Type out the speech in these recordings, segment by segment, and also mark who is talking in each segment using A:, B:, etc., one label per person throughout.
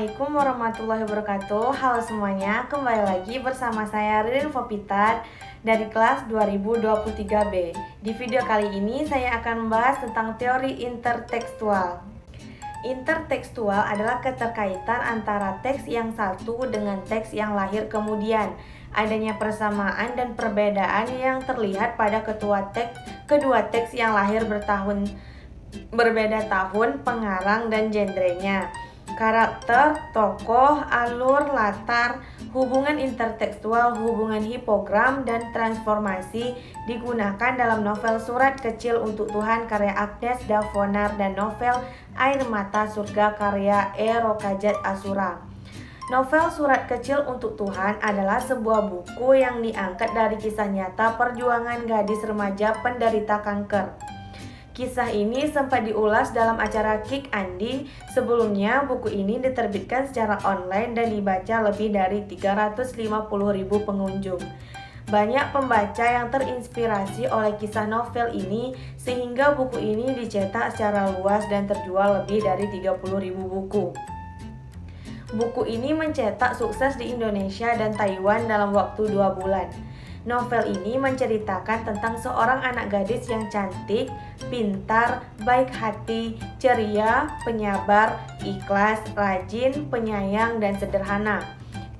A: Assalamualaikum warahmatullahi wabarakatuh. Halo semuanya, kembali lagi bersama saya Ririn Fopitar dari kelas 2023B. Di video kali ini saya akan membahas tentang teori intertekstual. Intertekstual adalah keterkaitan antara teks yang satu dengan teks yang lahir kemudian. Adanya persamaan dan perbedaan yang terlihat pada kedua teks yang lahir berbeda tahun, pengarang, dan genrenya. Karakter, tokoh, alur, latar, hubungan intertekstual, hubungan hipogram, dan transformasi digunakan dalam novel Surat Kecil untuk Tuhan karya Agnes Davonar dan novel Air Mata Surga karya E. Rokajat Asura. Novel Surat Kecil untuk Tuhan adalah sebuah buku yang diangkat dari kisah nyata perjuangan gadis remaja penderita kanker. Kisah ini sempat diulas dalam acara Kick Andi. Sebelumnya, buku ini diterbitkan secara online dan dibaca lebih dari 350.000 pengunjung. Banyak pembaca yang terinspirasi oleh kisah novel ini sehingga buku ini dicetak secara luas dan terjual lebih dari 30.000 buku. Buku ini mencetak sukses di Indonesia dan Taiwan dalam waktu 2 bulan. Novel ini menceritakan tentang seorang anak gadis yang cantik, pintar, baik hati, ceria, penyabar, ikhlas, rajin, penyayang, dan sederhana.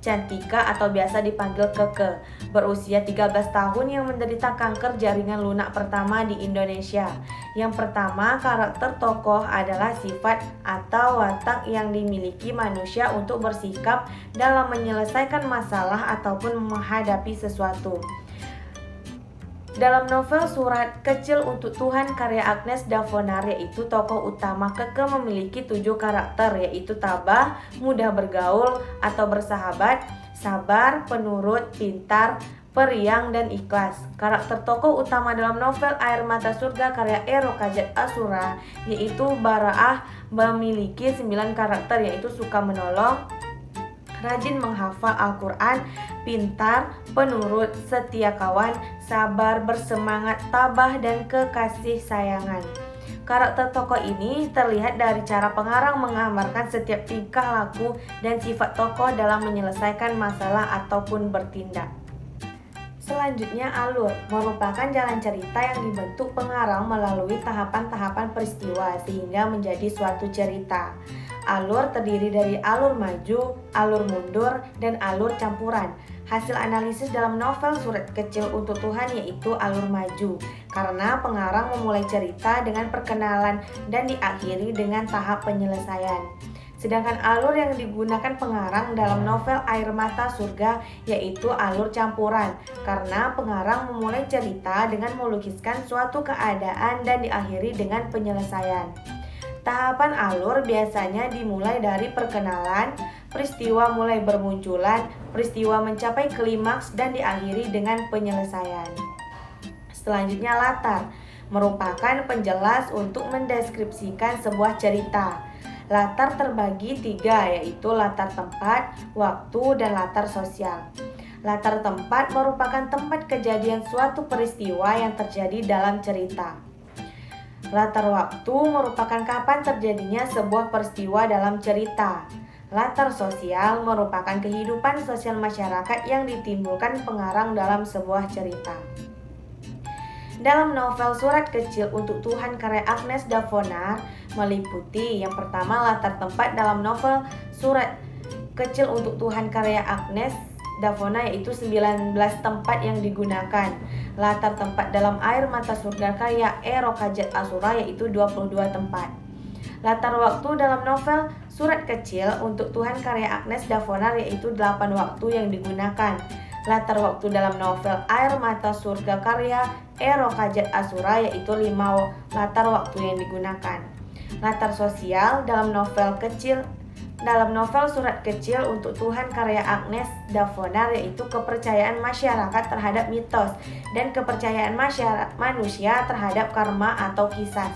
A: Cantika atau biasa dipanggil Keke, berusia 13 tahun yang menderita kanker jaringan lunak pertama di Indonesia. Yang pertama, karakter tokoh adalah sifat atau watak yang dimiliki manusia untuk bersikap dalam menyelesaikan masalah ataupun menghadapi sesuatu. Dalam novel Surat Kecil untuk Tuhan karya Agnes Davonar, yaitu tokoh utama Keke memiliki 7 karakter, yaitu tabah, mudah bergaul atau bersahabat, sabar, penurut, pintar, periang, dan ikhlas. Karakter tokoh utama dalam novel Air Mata Surga karya E. Rokajat Asura, yaitu Baraah, memiliki 9 karakter, yaitu suka menolong, rajin menghafal Al-Quran, pintar, penurut, setia kawan, sabar, bersemangat, tabah, dan kekasih sayangan. Karakter tokoh ini terlihat dari cara pengarang menggambarkan setiap tingkah laku dan sifat tokoh dalam menyelesaikan masalah ataupun bertindak. Selanjutnya, alur merupakan jalan cerita yang dibentuk pengarang melalui tahapan-tahapan peristiwa sehingga menjadi suatu cerita. Alur terdiri dari alur maju, alur mundur, dan alur campuran. Hasil analisis dalam novel Surat Kecil untuk Tuhan yaitu alur maju, karena pengarang memulai cerita dengan perkenalan dan diakhiri dengan tahap penyelesaian. Sedangkan alur yang digunakan pengarang dalam novel Air Mata Surga yaitu alur campuran, karena pengarang memulai cerita dengan melukiskan suatu keadaan dan diakhiri dengan penyelesaian. Tahapan alur biasanya dimulai dari perkenalan, peristiwa mulai bermunculan, peristiwa mencapai klimaks, dan diakhiri dengan penyelesaian. Selanjutnya, latar merupakan penjelas untuk mendeskripsikan sebuah cerita. Latar terbagi 3, yaitu latar tempat, waktu, dan latar sosial. Latar tempat merupakan tempat kejadian suatu peristiwa yang terjadi dalam cerita. Latar waktu merupakan kapan terjadinya sebuah peristiwa dalam cerita. Latar sosial merupakan kehidupan sosial masyarakat yang ditimbulkan pengarang dalam sebuah cerita. Dalam novel Surat Kecil untuk Tuhan karya Agnes Davonar meliputi yang pertama latar tempat dalam novel Surat Kecil untuk Tuhan karya Agnes Davonar yaitu 19 tempat yang digunakan. Latar tempat dalam Air Mata Surga karya E. Rokajat Asura yaitu 22 tempat. Latar waktu dalam novel Surat Kecil untuk Tuhan karya Agnes Davonar yaitu 8 waktu yang digunakan. Latar waktu dalam novel Air Mata Surga karya E. Rokajat Asura yaitu 5 latar waktu yang digunakan. Latar sosial dalam novel Surat Kecil untuk Tuhan karya Agnes Davonar yaitu kepercayaan masyarakat terhadap mitos dan kepercayaan manusia terhadap karma atau kisas.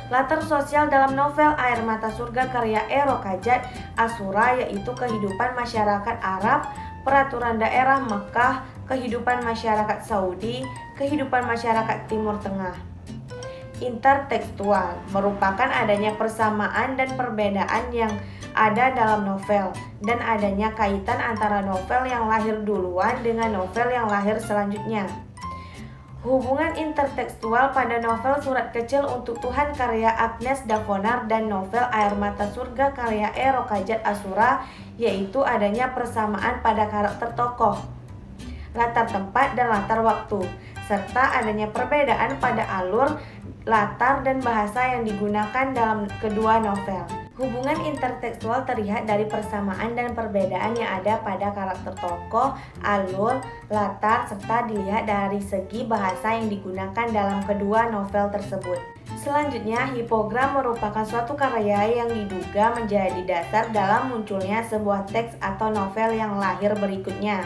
A: Latar sosial dalam novel Air Mata Surga karya E. Rokajat Asura yaitu kehidupan masyarakat Arab, peraturan daerah Mekah, kehidupan masyarakat Saudi, kehidupan masyarakat Timur Tengah. intertekstual merupakan adanya persamaan dan perbedaan yang ada dalam novel dan adanya kaitan antara novel yang lahir duluan dengan novel yang lahir selanjutnya. Hubungan intertekstual pada novel Surat Kecil Untuk Tuhan karya Agnes Davonar dan novel Air Mata Surga karya E. Rokajat Asura yaitu adanya persamaan pada karakter tokoh, latar tempat dan latar waktu, serta adanya perbedaan pada alur, latar, dan bahasa yang digunakan dalam kedua novel. Hubungan intertekstual terlihat dari persamaan dan perbedaan yang ada pada karakter tokoh, alur, latar, serta dilihat dari segi bahasa yang digunakan dalam kedua novel tersebut. Selanjutnya, hipogram merupakan suatu karya yang diduga menjadi dasar dalam munculnya sebuah teks atau novel yang lahir berikutnya.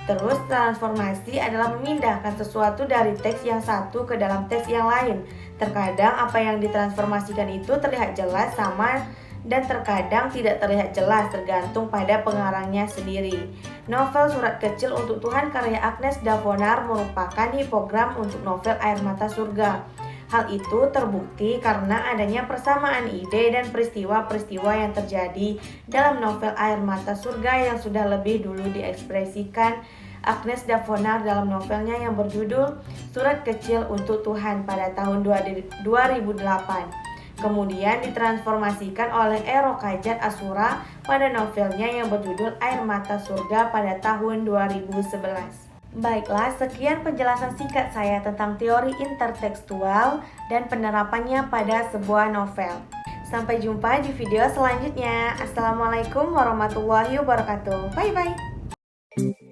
A: Terus, transformasi adalah memindahkan sesuatu dari teks yang satu ke dalam teks yang lain. Terkadang apa yang ditransformasikan itu terlihat jelas sama dan terkadang tidak terlihat jelas tergantung pada pengarangnya sendiri. Novel Surat Kecil Untuk Tuhan karya Agnes Davonar merupakan hipogram untuk novel Air Mata Surga. Hal itu terbukti karena adanya persamaan ide dan peristiwa-peristiwa yang terjadi dalam novel Air Mata Surga yang sudah lebih dulu diekspresikan Agnes Davonar dalam novelnya yang berjudul Surat Kecil Untuk Tuhan pada tahun 2008. Kemudian ditransformasikan oleh E. Rokajat Asura pada novelnya yang berjudul Air Mata Surga pada tahun 2011. Baiklah, sekian penjelasan singkat saya tentang teori intertekstual dan penerapannya pada sebuah novel. Sampai jumpa di video selanjutnya. Assalamualaikum warahmatullahi wabarakatuh. Bye-bye.